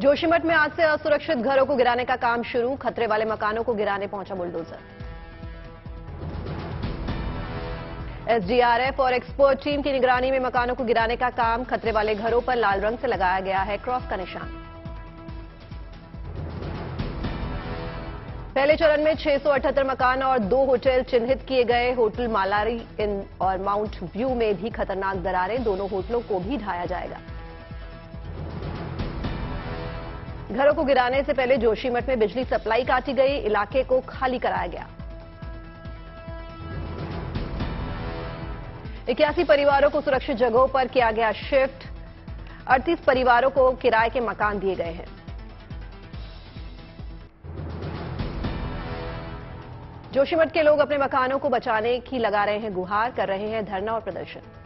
जोशीमठ में आज से असुरक्षित घरों को गिराने का काम शुरू। खतरे वाले मकानों को गिराने पहुंचा बुलडोजर। एसडीआरएफ और एक्सपर्ट टीम की निगरानी में मकानों को गिराने का काम। खतरे वाले घरों पर लाल रंग से लगाया गया है क्रॉस का निशान। पहले चरण में 678 मकान और 2 होटल चिन्हित किए गए। होटल मालारी इन और माउंट व्यू में भी खतरनाक दरारें। दोनों होटलों को भी ढाया जाएगा। घरों को गिराने से पहले जोशीमठ में बिजली सप्लाई काटी गई। इलाके को खाली कराया गया। 81 परिवारों को सुरक्षित जगहों पर किया गया शिफ्ट। 38 परिवारों को किराए के मकान दिए गए हैं। जोशीमठ के लोग अपने मकानों को बचाने की लगा रहे हैं गुहार, कर रहे हैं धरना और प्रदर्शन।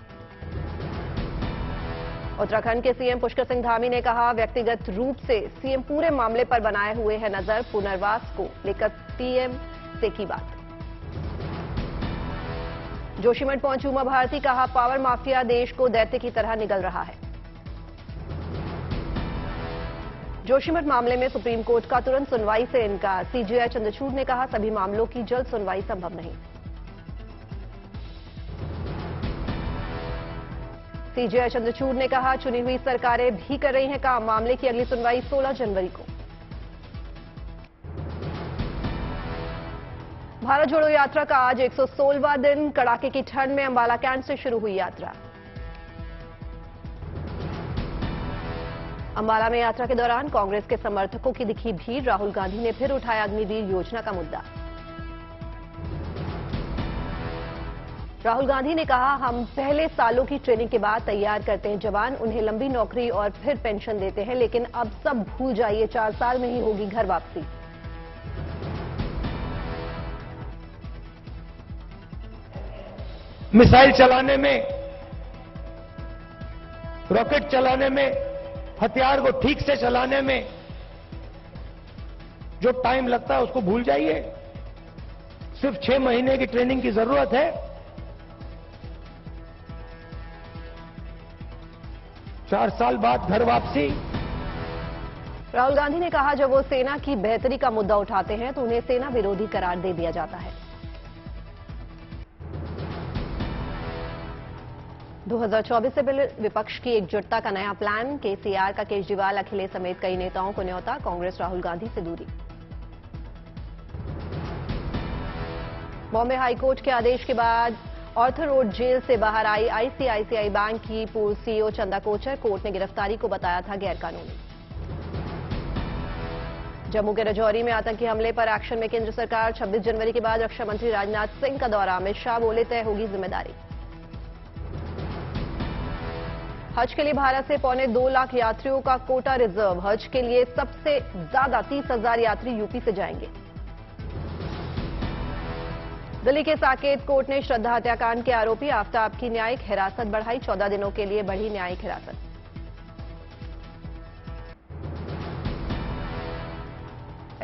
उत्तराखंड के सीएम पुष्कर सिंह धामी ने कहा, व्यक्तिगत रूप से सीएम पूरे मामले पर बनाए हुए हैं नजर। पुनर्वास को लेकर पीएम से की बात। जोशीमठ पहुंची उमा भारती, कहा पावर माफिया देश को दैत्य की तरह निगल रहा है। जोशीमठ मामले में सुप्रीम कोर्ट का तुरंत सुनवाई से इनकार। सीजेआई चंद्रचूड़ ने कहा, सभी मामलों की जल्द सुनवाई संभव नहीं। सीजेआई चंद्रचूड़ ने कहा, चुनी हुई सरकारें भी कर रही हैं काम। मामले की अगली सुनवाई 16 जनवरी को। भारत जोड़ो यात्रा का आज 116वां दिन। कड़ाके की ठंड में अंबाला कैंट से शुरू हुई यात्रा। अंबाला में यात्रा के दौरान कांग्रेस के समर्थकों की दिखी भीड़। राहुल गांधी ने फिर उठाया अग्निवीर योजना का मुद्दा। राहुल गांधी ने कहा, हम पहले सालों की ट्रेनिंग के बाद तैयार करते हैं जवान, उन्हें लंबी नौकरी और फिर पेंशन देते हैं, लेकिन अब सब भूल जाइए, 4 साल में ही होगी घर वापसी। मिसाइल चलाने में, रॉकेट चलाने में, हथियार को ठीक से चलाने में जो टाइम लगता है उसको भूल जाइए। सिर्फ 6 महीने की ट्रेनिंग की जरूरत है। 4 साल बाद घर वापसी। राहुल गांधी ने कहा, जब वो सेना की बेहतरी का मुद्दा उठाते हैं तो उन्हें सेना विरोधी करार दे दिया जाता है। 2024 से पहले विपक्ष की एकजुटता का नया प्लान। केसीआर का केजरीवाल, अखिलेश समेत कई नेताओं को न्योता। कांग्रेस राहुल गांधी से दूरी। बॉम्बे हाईकोर्ट के आदेश के बाद ऑर्थर रोड जेल से बाहर आई आईसीआईसीआई बैंक की पूर्व सीईओ चंदा कोचर। कोर्ट ने गिरफ्तारी को बताया था गैरकानूनी। जम्मू के राजौरी में आतंकी हमले पर एक्शन में केंद्र सरकार। 26 जनवरी के बाद रक्षा मंत्री राजनाथ सिंह का दौरा। अमित शाह बोले, तय होगी जिम्मेदारी। हज के लिए भारत से 2.25 लाख यात्रियों का कोटा रिजर्व। हज के लिए सबसे ज्यादा 30,000 यात्री यूपी से जाएंगे। दिल्ली के साकेत कोर्ट ने श्रद्धा हत्याकांड के आरोपी आफताब की न्यायिक हिरासत बढ़ाई। 14 दिनों के लिए बढ़ी न्यायिक हिरासत।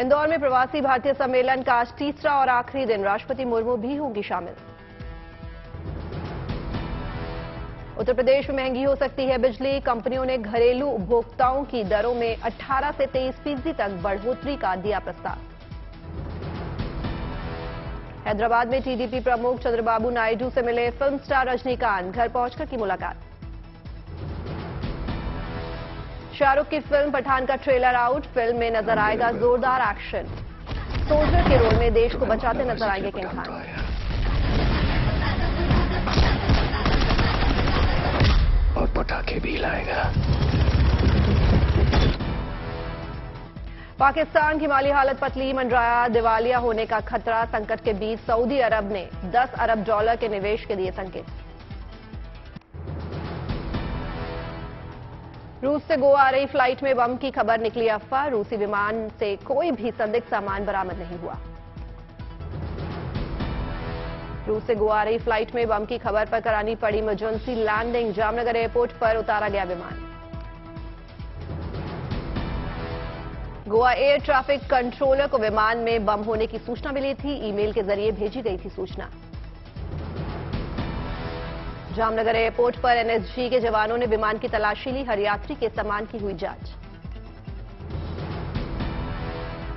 इंदौर में प्रवासी भारतीय सम्मेलन का आज तीसरा और आखिरी दिन। राष्ट्रपति मुर्मू भी होंगी शामिल। उत्तर प्रदेश में महंगी हो सकती है बिजली। कंपनियों ने घरेलू उपभोक्ताओं की दरों में 18 से 23% तक बढ़ोतरी का दिया प्रस्ताव। हैदराबाद में टीडीपी प्रमुख चंद्रबाबू नायडू से मिले फिल्म स्टार रजनीकांत। घर पहुंचकर की मुलाकात। शाहरुख की फिल्म पठान का ट्रेलर आउट। फिल्म में नजर आएगा जोरदार एक्शन। सोल्जर के रोल में देश को बचाते नजर आएंगे किंग खान। और पटाखे भी लाएगा। पाकिस्तान की माली हालत पतली। मंडराया दिवालिया होने का खतरा। संकट के बीच सऊदी अरब ने $10 अरब के निवेश के दिए संकेत। रूस से गोवा आ रही फ्लाइट में बम की खबर निकली अफवाह। रूसी विमान से कोई भी संदिग्ध सामान बरामद नहीं हुआ। रूस से गोवा आ रही फ्लाइट में बम की खबर पर करानी पड़ी इमरजेंसी लैंडिंग। जामनगर एयरपोर्ट पर उतारा गया विमान। गोवा एयर ट्रैफिक कंट्रोलर को विमान में बम होने की सूचना मिली थी। ईमेल के जरिए भेजी गई थी सूचना। जामनगर एयरपोर्ट पर एनएसजी के जवानों ने विमान की तलाशी ली। हर यात्री के सामान की हुई जांच।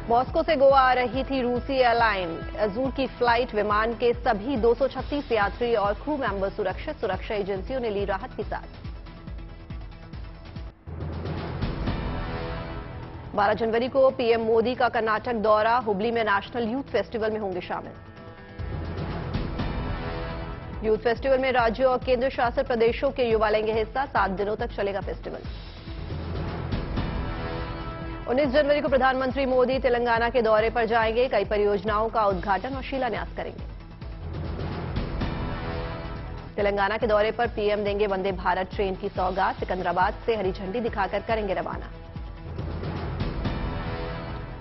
मॉस्को से गोवा आ रही थी रूसी एयरलाइन अजूर की फ्लाइट। विमान के सभी 236 यात्री और क्रू मेंबर सुरक्षित। सुरक्षा एजेंसियों ने ली राहत की साथ। 12 जनवरी को पीएम मोदी का कर्नाटक दौरा। हुबली में नेशनल यूथ फेस्टिवल में होंगे शामिल। यूथ फेस्टिवल में राज्यों और केंद्र शासित प्रदेशों के युवा लेंगे हिस्सा। 7 दिनों तक चलेगा फेस्टिवल। 19 जनवरी को प्रधानमंत्री मोदी तेलंगाना के दौरे पर जाएंगे। कई परियोजनाओं का उद्घाटन और शिलान्यास करेंगे। तेलंगाना के दौरे पर पीएम देंगे वंदे भारत ट्रेन की सौगात। सिकंदराबाद से हरी झंडी दिखाकर करेंगे रवाना।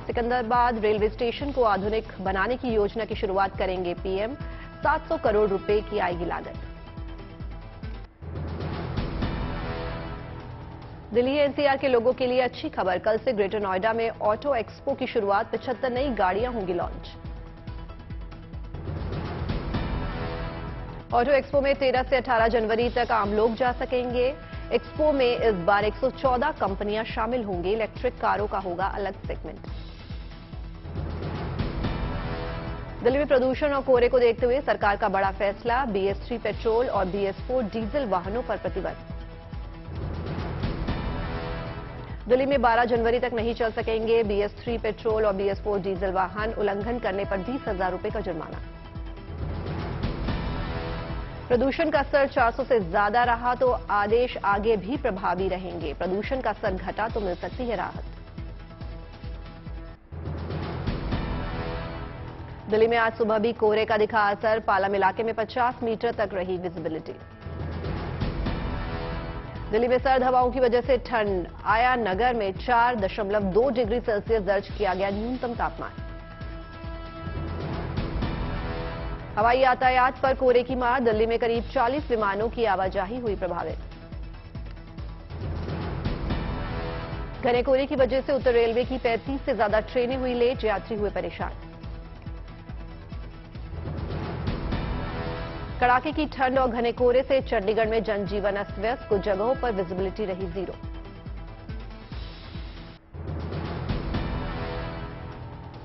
सिकंदराबाद रेलवे स्टेशन को आधुनिक बनाने की योजना की शुरुआत करेंगे पीएम। 700 करोड़ रुपए की आएगी लागत। दिल्ली एनसीआर के लोगों के लिए अच्छी खबर। कल से ग्रेटर नोएडा में ऑटो एक्सपो की शुरुआत। 75 नई गाड़ियां होंगी लॉन्च। ऑटो एक्सपो में 13 से 18 जनवरी तक आम लोग जा सकेंगे। एक्सपो में इस बार 114 कंपनियां शामिल होंगी। इलेक्ट्रिक कारों का होगा अलग सेगमेंट। दिल्ली में प्रदूषण और कोहरे को देखते हुए सरकार का बड़ा फैसला। BS3 पेट्रोल और BS4 डीजल वाहनों पर प्रतिबंध। दिल्ली में 12 जनवरी तक नहीं चल सकेंगे BS3 पेट्रोल और BS4 डीजल वाहन। उल्लंघन करने पर 20,000 रुपए का जुर्माना। प्रदूषण का स्तर 400 से ज्यादा रहा तो आदेश आगे भी प्रभावी रहेंगे। प्रदूषण का स्तर घटा तो मिल सकती है राहत। दिल्ली में आज सुबह भी कोहरे का दिखा असर। पालम इलाके में 50 मीटर तक रही विजिबिलिटी। दिल्ली में सर्द हवाओं की वजह से ठंड। आया नगर में 4.2 डिग्री सेल्सियस दर्ज किया गया न्यूनतम तापमान। हवाई यातायात पर कोहरे की मार। दिल्ली में करीब 40 विमानों की आवाजाही हुई प्रभावित। घने कोहरे की वजह से उत्तर रेलवे की 35 से ज्यादा ट्रेनें हुई लेट। यात्री हुए परेशान। कड़ाके की ठंड और घने कोहरे से चंडीगढ़ में जनजीवन अस्त व्यस्त। कुछ जगहों पर विजिबिलिटी रही 0।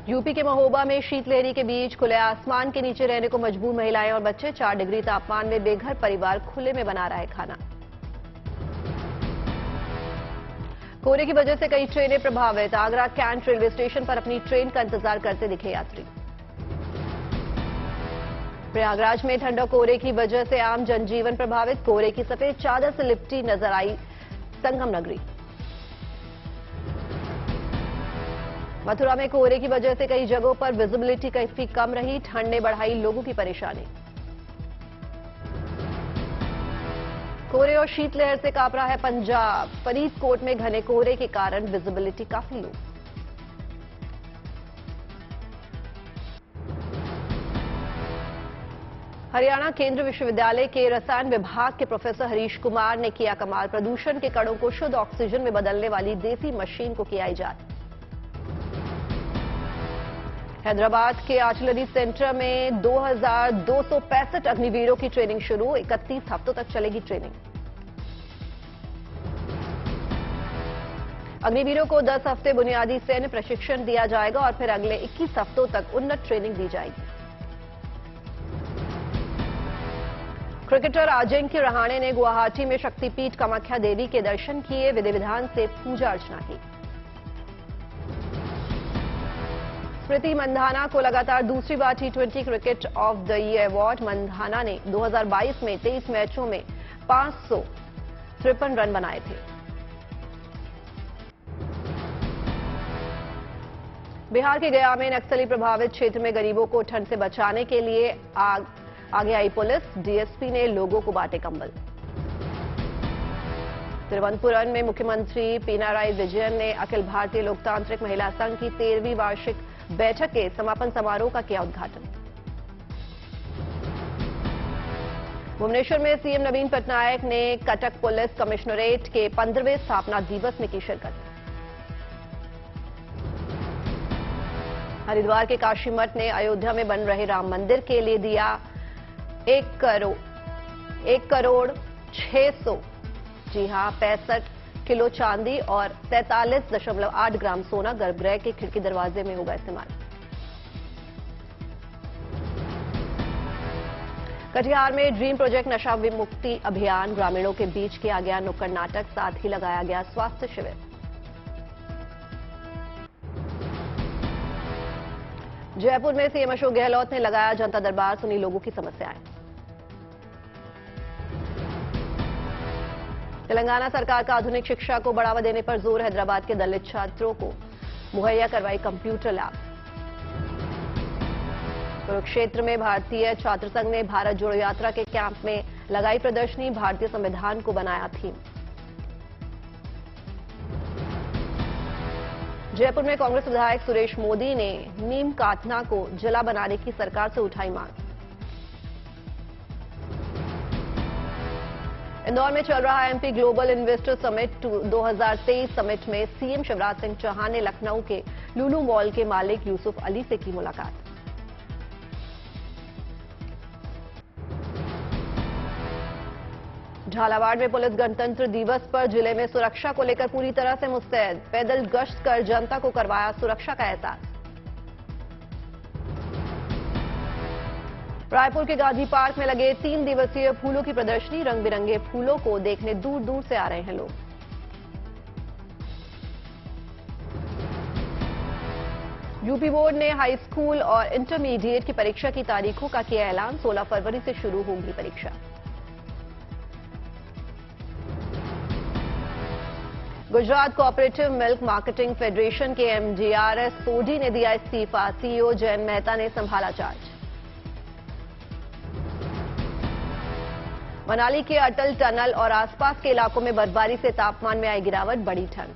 यूपी के महोबा में शीतलहरी के बीच खुले आसमान के नीचे रहने को मजबूर महिलाएं और बच्चे। 4 डिग्री तापमान में बेघर परिवार खुले में बना रहा है खाना। कोहरे की वजह से कई ट्रेनें प्रभावित। आगरा कैंट रेलवे स्टेशन पर अपनी ट्रेन का इंतजार करते दिखे यात्री। प्रयागराज में ठंड और कोहरे की वजह से आम जनजीवन प्रभावित। कोहरे की सफेद चादर से लिपटी नजर आई संगम नगरी। मथुरा में कोहरे की वजह से कई जगहों पर विजिबिलिटी काफी कम रही। ठंड ने बढ़ाई लोगों की परेशानी। कोहरे और शीतलहर से कांप रहा है पंजाब। फरीदकोट में घने कोहरे के कारण विजिबिलिटी काफी लो। हरियाणा केंद्रीय विश्वविद्यालय के रसायन विभाग के प्रोफेसर हरीश कुमार ने किया कमाल। प्रदूषण के कणों को शुद्ध ऑक्सीजन में बदलने वाली देसी मशीन को किया इजाद। हैदराबाद के आर्टिलरी सेंटर में 2265 अग्निवीरों की ट्रेनिंग शुरू। 31 हफ्तों तक चलेगी ट्रेनिंग। अग्निवीरों को 10 हफ्ते बुनियादी सैन्य प्रशिक्षण दिया जाएगा और फिर अगले 21 हफ्तों तक उन्नत ट्रेनिंग दी जाएगी। क्रिकेटर अजिंक्य रहाणे ने गुवाहाटी में शक्तिपीठ कामाख्या देवी के दर्शन किए। विधि विधान से पूजा अर्चना की। स्मृति मंधाना को लगातार दूसरी बार T20 cricket of the year award. Mandhana ने 2022 में 23 मैचों में 553 रन बनाए थे। बिहार के गया में नक्सली प्रभावित क्षेत्र में गरीबों को ठंड से बचाने के लिए आगे आई पुलिस। डीएसपी ने लोगों को बांटे कंबल। तिरुवनंतपुरम में मुख्यमंत्री पिनाराई विजयन ने अखिल भारतीय लोकतांत्रिक महिला संघ की 13वीं वार्षिक बैठक के समापन समारोह का किया उद्घाटन। भुवनेश्वर में सीएम नवीन पटनायक ने कटक पुलिस कमिश्नरेट के 15वें स्थापना दिवस में की शिरकत। हरिद्वार के काशी मठ ने अयोध्या में बन रहे राम मंदिर के लिए दिया 1 करोड़ 600 65 किलो चांदी और 43.8 ग्राम सोना गर्भगृह के खिड़की दरवाजे में होगा इस्तेमाल। कटिहार में ड्रीम प्रोजेक्ट नशा विमुक्ति अभियान, ग्रामीणों के बीच किया गया नुक्कड़ नाटक, साथ ही लगाया गया स्वास्थ्य शिविर। जयपुर में सीएम अशोक गहलोत ने लगाया जनता दरबार, सुनी लोगों की समस्याएं। तेलंगाना सरकार का आधुनिक शिक्षा को बढ़ावा देने पर जोर, हैदराबाद के दलित छात्रों को मुहैया करवाई कंप्यूटर लैब। कुरुक्षेत्र में भारतीय छात्र संघ ने भारत जोड़ो यात्रा के कैंप में लगाई प्रदर्शनी, भारतीय संविधान को बनाया थीम। जयपुर में कांग्रेस विधायक सुरेश मोदी ने नीम काटना को जिला बनाने की सरकार से उठाई मांग। इंदौर में चल रहा MP global investor summit 2023 summit में सीएम शिवराज सिंह चौहान ने लखनऊ के लुलु मॉल के मालिक यूसुफ अली से की मुलाकात। झालावाड़ में पुलिस गणतंत्र दिवस पर जिले में सुरक्षा को लेकर पूरी तरह से मुस्तैद, पैदल गश्त कर जनता को करवाया सुरक्षा का एहसास। रायपुर के गांधी पार्क में लगे 3 दिवसीय फूलों की प्रदर्शनी, रंग बिरंगे फूलों को देखने दूर दूर से आ रहे हैं लोग। यूपी बोर्ड ने हाई स्कूल और इंटरमीडिएट की परीक्षा की तारीखों का किया ऐलान, 16 फरवरी से शुरू होगी परीक्षा। Gujarat cooperative milk marketing federation के एमडीआर सोढी ने दिया इस्तीफा, सीईओ जयंत मेहता ने संभाला चार्ज। मनाली के अटल टनल और आसपास के इलाकों में बर्फबारी से तापमान में आई गिरावट, बढ़ी ठंड।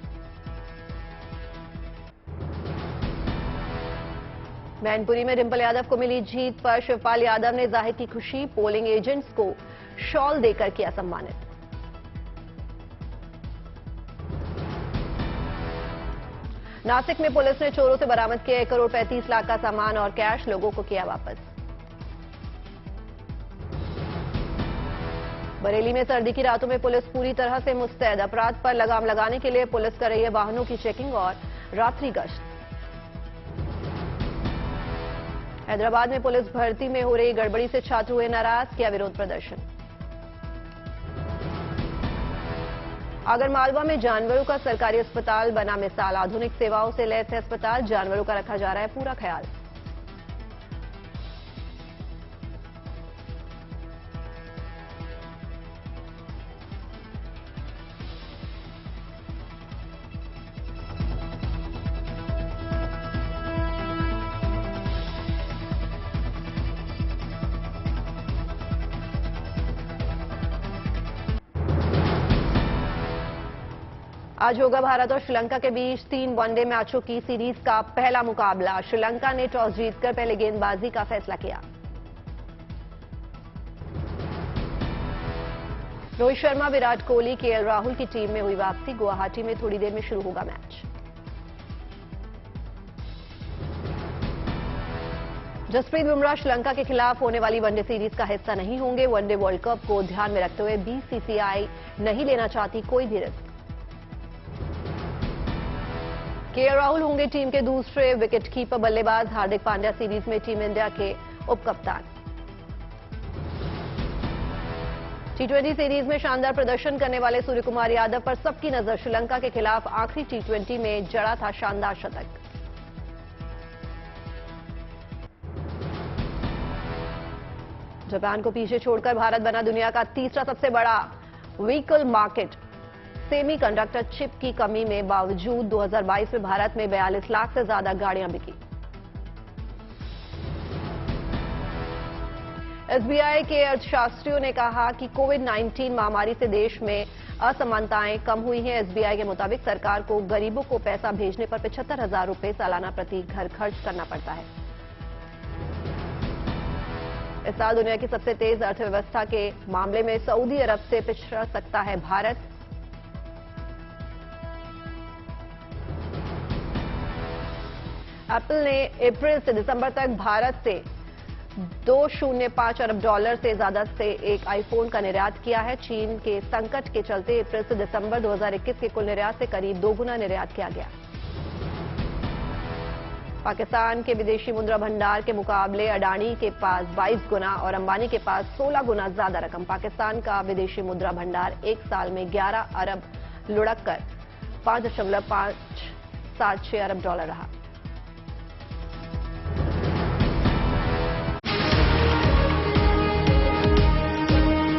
मैनपुरी में डिंपल यादव को मिली जीत पर शिवपाल यादव ने जाहिर की खुशी, पोलिंग एजेंट्स को शॉल देकर किया सम्मानित। नासिक में पुलिस ने चोरों से बरामद किया 1 करोड़ 35 लाख का सामान और कैश, लोगों को किया वापस। बरेली में सर्दी की रातों में पुलिस पूरी तरह से मुस्तैद, अपराध पर लगाम लगाने के लिए पुलिस कर रही है वाहनों की चेकिंग और रात्रि गश्त। हैदराबाद में पुलिस भर्ती में हो रही गड़बड़ी से छात्र हुए नाराज, किया विरोध प्रदर्शन। आगरमालवा में जानवरों का सरकारी अस्पताल बना मिसाल, आधुनिक सेवाओं से लैस है अस्पताल, जानवरों का रखा जा रहा है पूरा ख्याल। आज होगा भारत और श्रीलंका के बीच 3 वनडे मैचों की सीरीज का पहला मुकाबला। श्रीलंका ने टॉस जीतकर पहले गेंदबाजी का फैसला किया। रोहित शर्मा, विराट कोहली, केएल राहुल की टीम में हुई वापसी, गुवाहाटी में थोड़ी देर में शुरू होगा मैच। जसप्रीत बुमराह श्रीलंका के खिलाफ होने वाली वनडे सीरीज का हिस्सा नहीं होंगे। वनडे वर्ल्ड कप को ध्यान में रखते हुए बीसीसीआई नहीं लेना चाहती कोई भी रिस्क। केएल राहुल होंगे टीम के दूसरे विकेटकीपर बल्लेबाज, हार्दिक पांड्या सीरीज में टीम इंडिया के उपकप्तान। टी20 सीरीज में शानदार प्रदर्शन करने वाले सूर्यकुमार यादव पर सबकी नजर, श्रीलंका के खिलाफ आखिरी टी20 में जड़ा था शानदार शतक। जापान को पीछे छोड़कर भारत बना दुनिया का तीसरा सबसे बड़ा व्हीकल मार्केट। सेमीकंडक्टर चिप की कमी में बावजूद 2022 में भारत में 42 लाख से ज्यादा गाड़ियां बिकी। एसबीआई के अर्थशास्त्रियों ने कहा कि कोविड-19 महामारी से देश में असमानताएं कम हुई हैं। एसबीआई के मुताबिक सरकार को गरीबों को पैसा भेजने पर 75,000 रुपए सालाना प्रति घर खर्च करना पड़ता है। इस साल दुनिया की सबसे तेज अर्थव्यवस्था के मामले में सऊदी अरब से पिछड़ सकता है भारत। एप्पल ने अप्रैल से दिसंबर तक भारत से $205 अरब से ज्यादा से एक आईफोन का निर्यात किया है। चीन के संकट के चलते अप्रैल से दिसंबर 2021 के कुल निर्यात से करीब 2 गुना निर्यात किया गया। पाकिस्तान के विदेशी मुद्रा भंडार के मुकाबले अडानी के पास 22 गुना और अंबानी के पास 16 गुना ज्यादा रकम। पाकिस्तान का विदेशी मुद्रा भंडार एक साल में 11 अरब लुढ़क कर $5.576 अरब रहा।